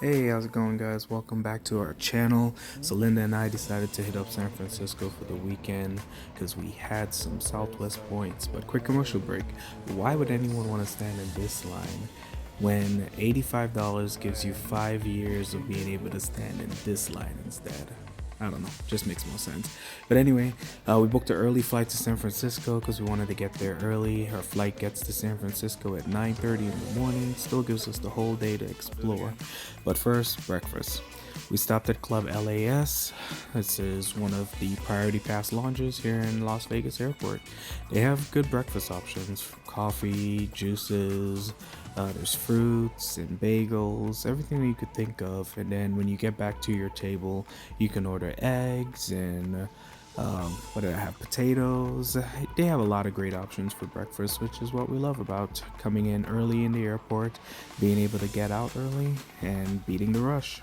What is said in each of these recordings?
Hey, how's it going, guys? Welcome back to our channel. So Linda and I decided to hit up San Francisco for the weekend because we had some Southwest points. But quick commercial break. Why would anyone want to stand in this line when $85 gives you 5 years of being able to stand in this line instead? I don't know, just makes more sense. But anyway, we booked an early flight to San Francisco because we wanted to get there early. Our flight gets to San Francisco at 9:30 in the morning. Still gives us the whole day to explore. But first, breakfast. We stopped at Club LAS. This is one of the Priority Pass lounges here in Las Vegas Airport. They have good breakfast options, coffee, juices, there's fruits and bagels, everything that you could think of. And then when you get back to your table, you can order eggs and what do I have? Potatoes. They have a lot of great options for breakfast, which is what we love about coming in early in the airport, being able to get out early, and beating the rush.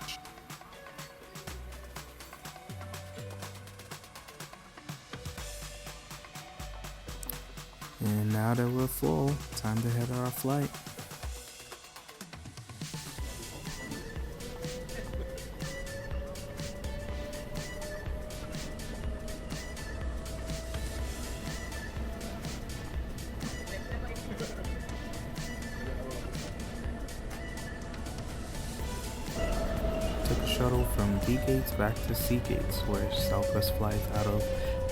And now that we're full, time to head our flight. Took a shuttle from D gates back to C gates, where Southwest flies out of.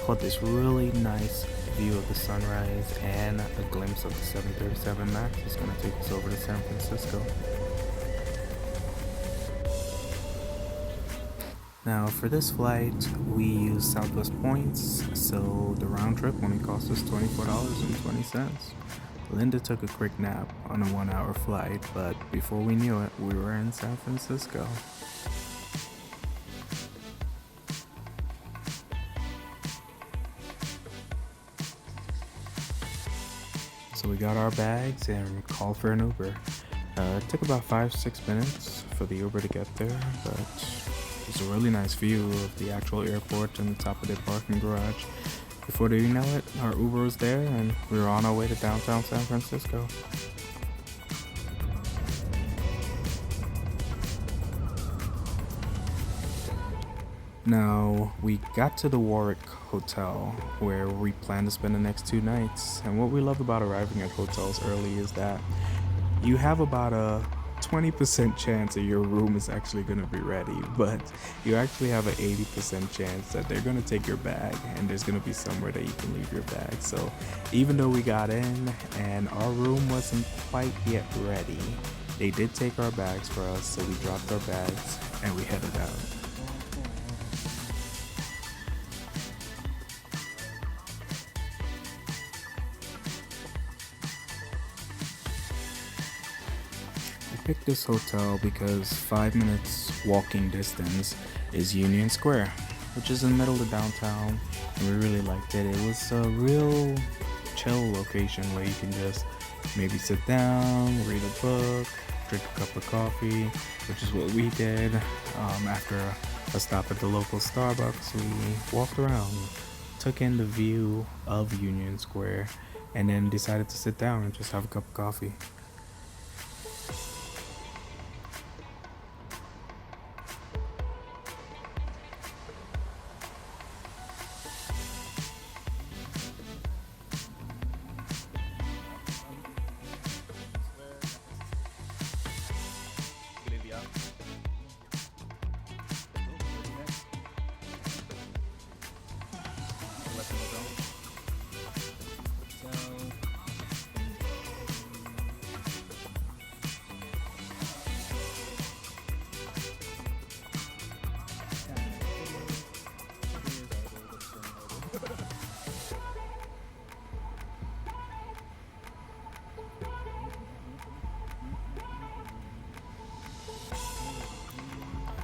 Caught this really nice view of the sunrise and a glimpse of the 737 MAX. It's going to take us over to San Francisco. Now for this flight, we use Southwest points, so the round trip only cost us $24.20. Linda took a quick nap on a 1-hour flight, but before we knew it, we were in San Francisco. So we got our bags and called for an Uber. It took about 5-6 minutes for the Uber to get there, but it's a really nice view of the actual airport and the top of their parking garage. Before you know it, our Uber was there and we were on our way to downtown San Francisco. Now, we got to the Warwick hotel where we plan to spend the next 2 nights. And what we love about arriving at hotels early is that you have about a 20% chance that your room is actually going to be ready, but you actually have an 80% chance that they're going to take your bag and there's going to be somewhere that you can leave your bag. So even though we got in and our room wasn't quite yet ready, they did take our bags for us, so we dropped our bags and we headed out. Picked this hotel because 5 minutes walking distance is Union Square, which is in the middle of downtown, and we really liked it. It was a real chill location where you can just maybe sit down, read a book, drink a cup of coffee, which is what we did. After a stop at the local Starbucks, we walked around, took in the view of Union Square, and then decided to sit down and just have a cup of coffee.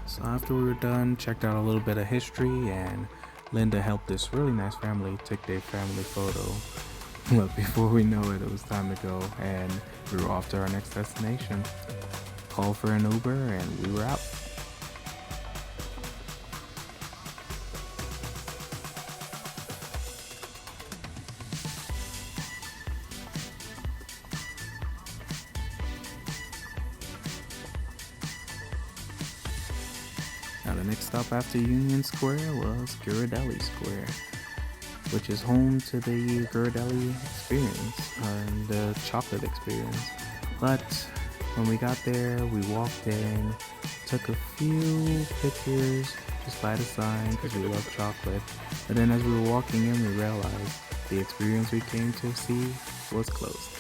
So after we were done, checked out a little bit of history, and Linda helped this really nice family take their family photo. But before we know it, it was time to go, and we were off to our next destination. Called for an Uber, and we were out. Now the next stop after Union Square was Ghirardelli Square, which is home to the Ghirardelli experience and the chocolate experience. But when we got there, we walked in, took a few pictures just by the sign because we love chocolate. But then as we were walking in, we realized the experience we came to see was closed.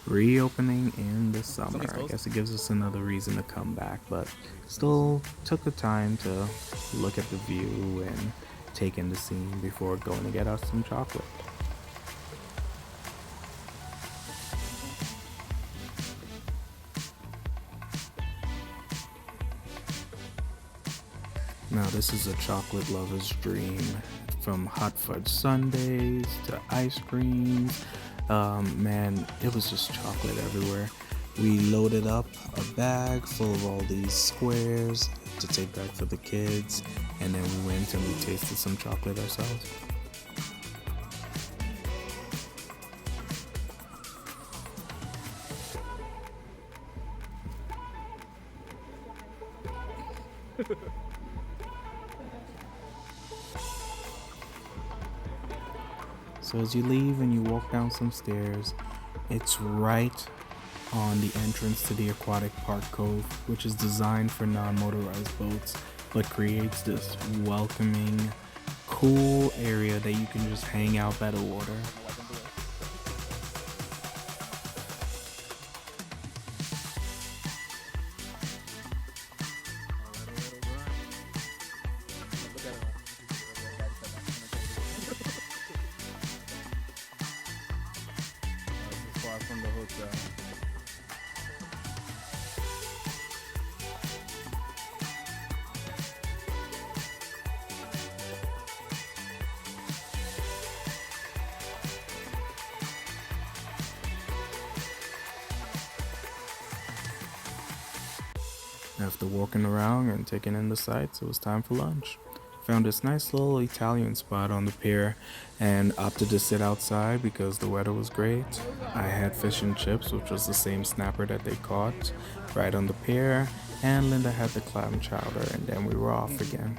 Reopening in the summer. I guess it gives us another reason to come back, but still took the time to look at the view and take in the scene before going to get us some chocolate. Now this is a chocolate lover's dream, from hot fudge sundaes to ice creams. Man, it was just chocolate everywhere. We loaded up a bag full of all these squares to take back for the kids, and then we went and we tasted some chocolate ourselves. So as you leave and you walk down some stairs, it's right on the entrance to the Aquatic Park Cove, which is designed for non-motorized boats, but creates this welcoming, cool area that you can just hang out by the water. From the hotel. After walking around and taking in the sights, it was time for lunch. Found this nice little Italian spot on the pier and opted to sit outside because the weather was great. I had fish and chips, which was the same snapper that they caught right on the pier, and Linda had the clam chowder, and then we were off again.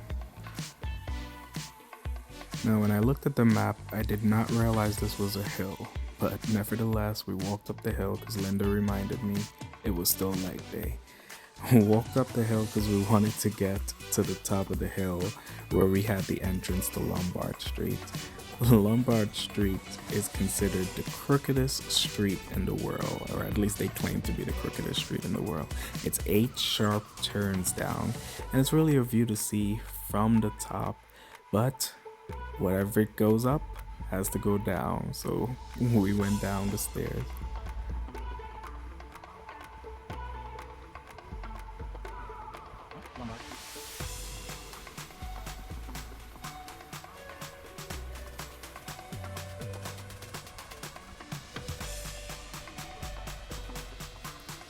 Now when I looked at the map, I did not realize this was a hill, but nevertheless we walked up the hill because Linda reminded me it was still leg day. We walked up the hill because we wanted to get to the top of the hill where we had the entrance to Lombard Street. Lombard Street is considered the crookedest street in the world, or at least they claim to be the crookedest street in the world. It's 8 sharp turns down, and it's really a view to see from the top, but whatever goes up has to go down, so we went down the stairs.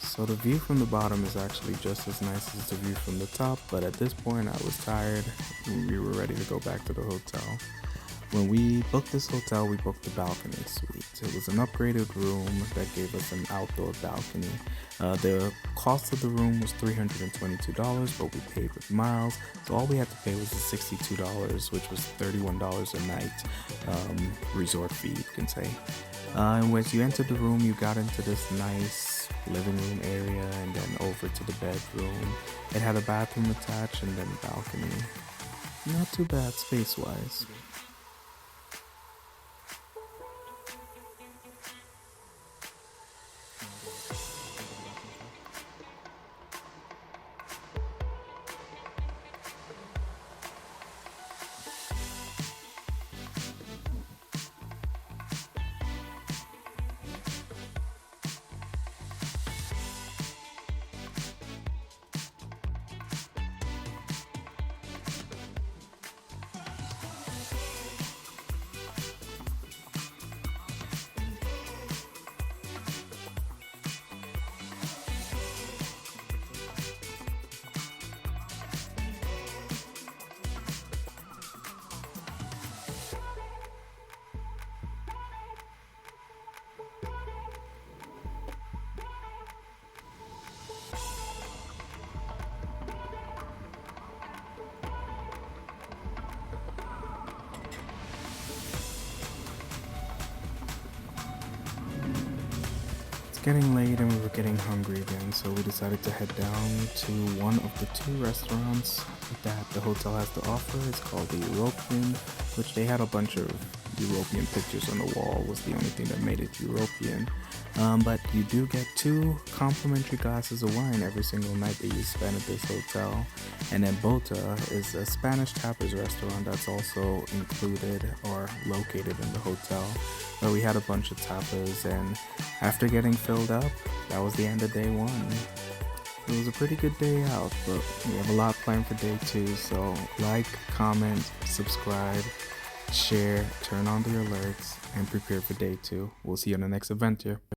So the view from the bottom is actually just as nice as the view from the top, but at this point I was tired and we were ready to go back to the hotel. When we booked this hotel, we booked the balcony suite. It was an upgraded room that gave us an outdoor balcony. The cost of the room was $322, but we paid with miles, so all we had to pay was the $62, which was $31 a night resort fee, you can say. And once you entered the room, you got into this nice living room area and then over to the bedroom. It had a bathroom attached and then a balcony. Not too bad space-wise. getting late and we were getting hungry again, so we decided to head down to one of the two restaurants that the hotel has to offer. It's called the European, which they had a bunch of European pictures on the wall, was the only thing that made it European. But you do get 2 complimentary glasses of wine every single night that you spend at this hotel. And then Bota is a Spanish tapas restaurant that's also included or located in the hotel, where we had a bunch of tapas, and after getting filled up, that was the end of day 1. It was a pretty good day out, but we have a lot planned for day 2, so like, comment, subscribe, share, turn on the alerts, and prepare for day 2. We'll see you on the next adventure.